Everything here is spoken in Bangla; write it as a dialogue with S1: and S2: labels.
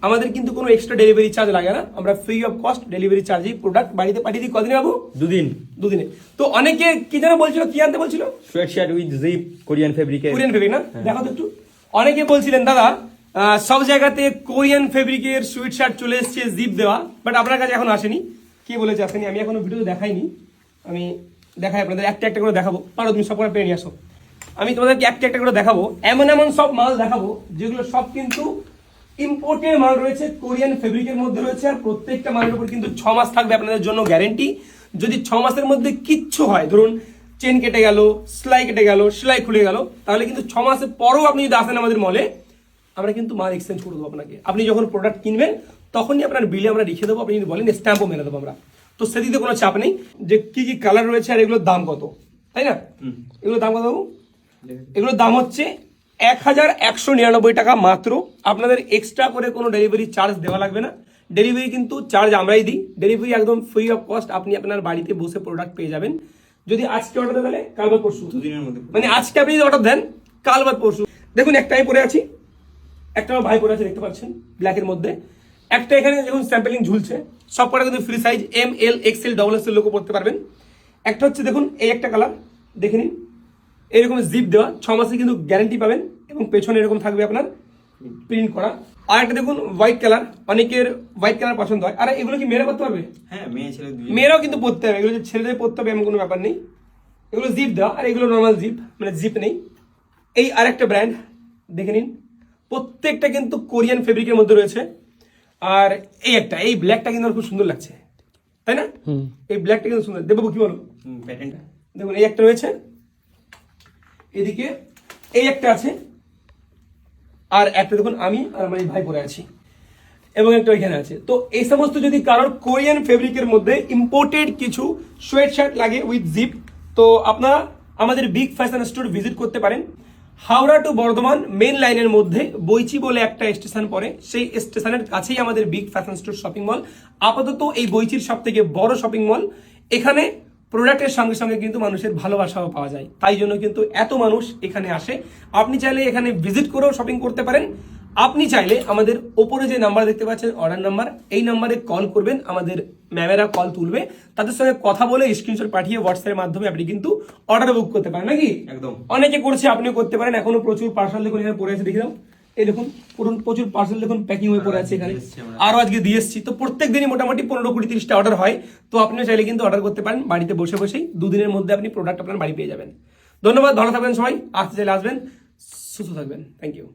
S1: আমাদের কিন্তু কোনো এক্সট্রা ডেলিভারি চার্জ লাগে না, আমরা ফ্রি অফ কস্ট ডেলিভারি চার্জে প্রোডাক্ট বাড়িতে পাঠিয়ে দিই। কদিনে বাবু?
S2: 2 দিন।
S1: 2 দিনে। তো অনেকে কি যেন বলছিল, কি আনতে বলছিল?
S2: সোয়েটশার্ট উইথ জিপ, কোরিয়ান ফেব্রিকের।
S1: কোরিয়ান ফেব্রিক না? দেখো তো একটু। অনেকে বলছিলেন দাদা সব জায়গাতে কোরিয়ান ফেব্রিকের সুইট শার্ট চলে এসছে জিপ দেওয়া, বাট আপনার কাছে এখন আসেনি। কে বলেছে আসেনি? আমি এখনো ভিডিও দেখাইনি, আমি দেখাই আপনাদের, একটা একটা করে দেখাবো। পারো তুমি সব করে পেয়ে নিয়ে আসো। আমি তোমাদেরকে একটা একটা করে দেখাবো, এমন এমন সব মাল দেখাবো যেগুলো সব কিন্তু ইম্পোর্টেড মাল রয়েছে, কোরিয়ান ফেব্রিকের মধ্যে রয়েছে। আর প্রত্যেকটা মালের উপর কিন্তু 6 মাস থাকবে আপনাদের জন্য গ্যারেন্টি। যদি 6 মাসের মধ্যে কিচ্ছু হয়, ধরুন চেন কেটে গেল, সেলাই কেটে গেল, সেলাই খুলে গেল, তাহলে কিন্তু 6 মাসের পরও আপনি যদি আসেন আমাদের মলে, আমরা কিন্তু মাল এক্সচেঞ্জ করে দেবো আপনাকে। আপনি যখন প্রোডাক্ট কিনবেন তখনই আপনার বিলে আমরা লিখে দেবো, আপনি যদি বলেন স্ট্যাম্পও মেরে দেবো আমরা। তো সেদিকে কোনো চাপ নেই যে কি কি কালার রয়েছে আর এগুলোর দাম কত, তাই না? এগুলোর দাম কত বাবু? এগুলোর দাম হচ্ছে 1199 টাকা মাত্র। আপনাদের এক্সট্রা করে কোনো ডেলিভারি চার্জ দেওয়া লাগবে না। ডেলিভারি কিন্তু চার্জ আমরাই দিই, ডেলিভারি একদম ফ্রি অফ কস্ট। আপনি আপনার বাড়িতে বসে প্রোডাক্ট পেয়ে যাবেন। যদি আজকে অর্ডার দেন তাহলে কাল বা পরশু,
S2: 2 দিনের মধ্যে।
S1: মানে আজকে আপনি যদি অর্ডার দেন কাল বা পরশু। দেখুন একটা আমি পরে আছি, একটা আমার ভাই পরে আছে, দেখতে পাচ্ছেন ব্ল্যাকের মধ্যে। একটা এখানে দেখুন স্যাম্পলিং ঝুলছে, সব কটা কিন্তু free size, M L XL double XL লোকও পড়তে পারবেন। একটা হচ্ছে দেখুন এই একটা কালার, দেখে নিন, এরকম জিপ দেওয়া, 6 মাসে কিন্তু গ্যারান্টি পাবেন এবং পেছনে এরকম থাকবে আপনার প্রিন্ট করা। আর একটা দেখুন হোয়াইট কালার, অনেকের হোয়াইট কালার পছন্দ হয়। আর এগুলো কি মেয়েরা পড়তে পারবে?
S2: হ্যাঁ, মেয়ে ছেলে দুই।
S1: মেয়েরাও কিন্তু পড়তে হবে, এগুলো যে ছেলেদের পড়তে হবে এমন কোনো ব্যাপার নেই। এগুলো জিপ দেওয়া, আর এগুলো নর্মাল জিপ, মানে জিপ নেই। এই আরেকটা ব্র্যান্ড দেখে নিন, প্রত্যেকটা কিন্তু কোরিয়ান ফেব্রিকের মধ্যে রয়েছে। আর এই একটা, এই ব্ল্যাকটা কিন্তু আমার খুব সুন্দর লাগছে, তাই না? এই ব্ল্যাকটা কিন্তু সুন্দর। দেববাবু কি বলো?
S2: প্যাটার্নটা
S1: দেখুন এই একটা রয়েছে, এদিকে এই একটা আছে, আর একটা দেখুন আমি আর আমার এই ভাই পরে আছি, এবং একটা ওইখানে আছে। তো এই সমস্ত যদি কারোর কোরিয়ান ফেব্রিকের মধ্যে ইম্পোর্টেড কিছু সোয়েট শার্ট লাগে উইথ জিপ, তো আপনারা আমাদের বিগ ফ্যাশন স্টোর ভিজিট করতে পারেন। হাওড়া টু বর্ধমান মেন লাইনের মধ্যে বইচি বলে একটা স্টেশন পড়ে, সেই স্টেশনের কাছেই আমাদের big fashion store shopping mall. আপাতত এই বইচির সব থেকে বড় শপিং মল। এখানে প্রোডাক্টের সঙ্গে সঙ্গে কিন্তু মানুষের ভালোবাসাও পাওয়া যায়, তাই জন্য কিন্তু এত মানুষ এখানে আসে। আপনি চাইলে এখানে ভিজিট করেও শপিং করতে পারেন। আপনি চাইলে আমাদের ওপরে যে নাম্বার দেখতে পাচ্ছেন অর্ডার নাম্বার, এই নাম্বারে কল করবেন, আমাদের ম্যামেরা কল তুলবে, তাদের সঙ্গে কথা বলে স্ক্রিনশট পাঠিয়ে হোয়াটসঅ্যাপের মাধ্যমে আপনি কিন্তু অর্ডার বুক করতে পারেন, নাকি?
S2: একদম।
S1: অনেকে করছে, আপনিও করতে পারেন। এখনো প্রচুর পার্সেল দেখুন এখানে পড়ে আছে, দেখে দাও। এই দেখুন প্রচুর পার্সেল দেখুন প্যাকিং হয়ে পড়ে আছে এখানে, আরো আজকে দিয়ে এসেছি। তো প্রত্যেক দিনই মোটামুটি 15-20-30টা অর্ডার হয়। তো আপনিও চাইলে কিন্তু অর্ডার করতে পারেন, বাড়িতে বসে বসেই 2 দিনের মধ্যে আপনি প্রোডাক্ট আপনার বাড়ি পেয়ে যাবেন। ধন্যবাদ, ভালো থাকবেন সবাই। আসতে চাইলে আসবেন, সুস্থ থাকবেন। Thank you.